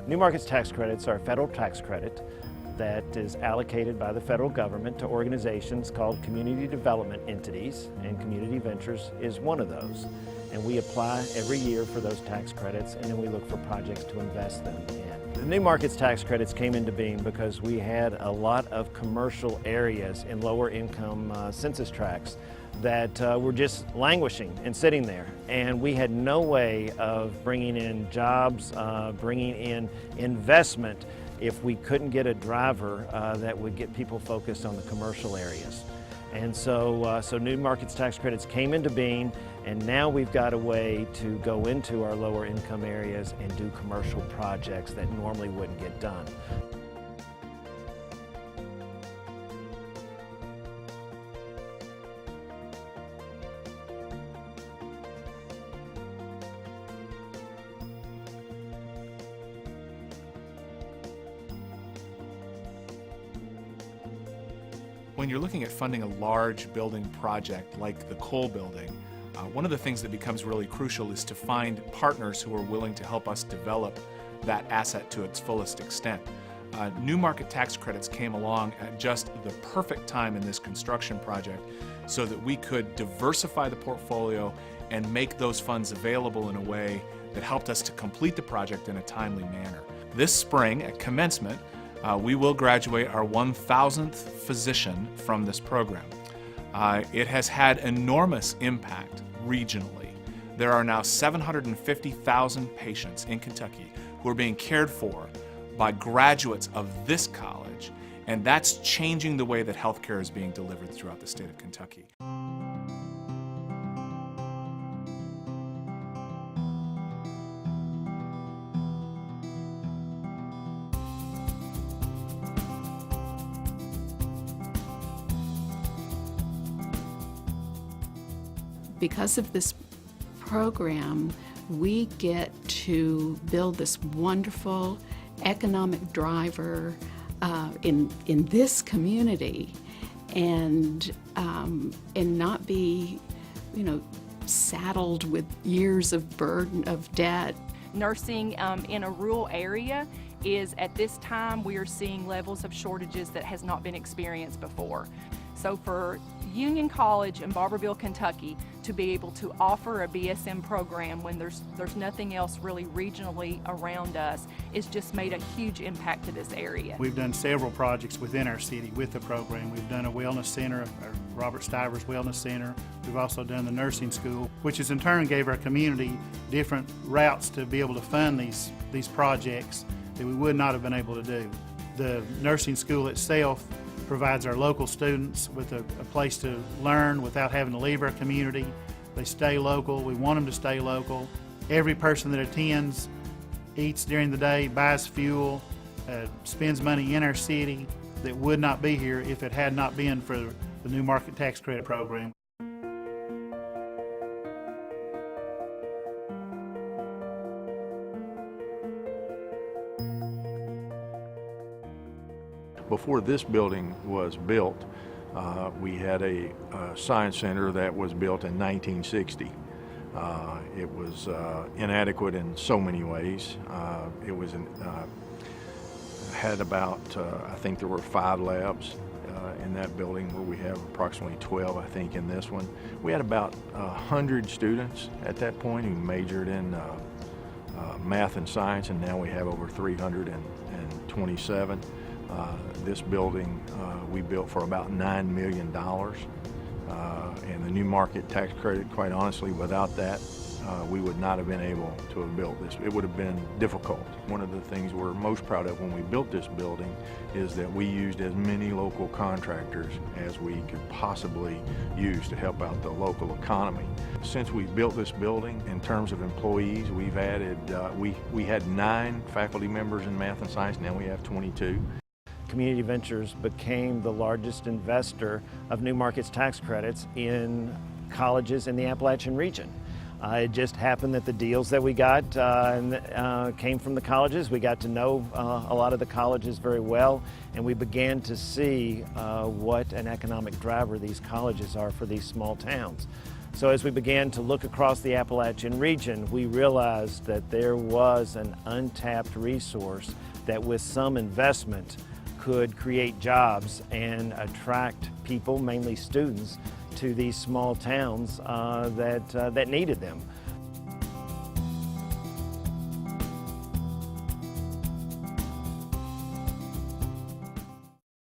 New Markets tax credits are a federal tax credit that is allocated by the federal government to organizations called community development entities, and Community Ventures is one of those. And we apply every year for those tax credits, and then we look for projects to invest them in. The New Markets tax credits came into being because we had a lot of commercial areas in lower income census tracts that were just languishing and sitting there. And we had no way of bringing in jobs, bringing in investment if we couldn't get a driver that would get people focused on the commercial areas. And so New Markets tax credits came into being, and now we've got a way to go into our lower income areas and do commercial projects that normally wouldn't get done. When you're looking at funding a large building project like the Cole Building, one of the things that becomes really crucial is to find partners who are willing to help us develop that asset to its fullest extent. New Market tax credits came along at just the perfect time in this construction project so that we could diversify the portfolio and make those funds available in a way that helped us to complete the project in a timely manner. This spring at commencement, we will graduate our 1,000th physician from this program. It has had enormous impact regionally. There are now 750,000 patients in Kentucky who are being cared for by graduates of this college, and that's changing the way that healthcare is being delivered throughout the state of Kentucky. Because of this program, we get to build this wonderful economic driver in this community, and not be, saddled with years of burden of debt. Nursing in a rural area is, at this time, we are seeing levels of shortages that has not been experienced before. So for Union College in Barbourville, Kentucky, to be able to offer a BSN program when there's nothing else really regionally around us, it's just made a huge impact to this area. We've done several projects within our city with the program. We've done a wellness center, Robert Stivers Wellness Center. We've also done the nursing school, which has in turn gave our community different routes to be able to fund these projects that we would not have been able to do. The nursing school itself provides our local students with a place to learn without having to leave our community. They stay local. We want them to stay local. Every person that attends eats during the day, buys fuel, spends money in our city that would not be here if it had not been for the New Market Tax Credit Program. Before this building was built, we had a science center that was built in 1960. It was inadequate in so many ways. It was had about, I think there were 5 labs in that building, where we have approximately 12, I think, in this one. We had about 100 students at that point who majored in math and science, and now we have over 327. This building we built for about $9 million, and the New Market tax credit, quite honestly, without that, we would not have been able to have built this. It would have been difficult. One of the things we're most proud of when we built this building is that we used as many local contractors as we could possibly use to help out the local economy. Since we built this building, in terms of employees, we've added, we had 9 faculty members in math and science, now we have 22. Community Ventures became the largest investor of New Markets tax credits in colleges in the Appalachian region. It just happened that the deals that we got came from the colleges. We got to know a lot of the colleges very well, and we began to see what an economic driver these colleges are for these small towns. So as we began to look across the Appalachian region, we realized that there was an untapped resource that with some investment could create jobs and attract people, mainly students, to these small towns that needed them.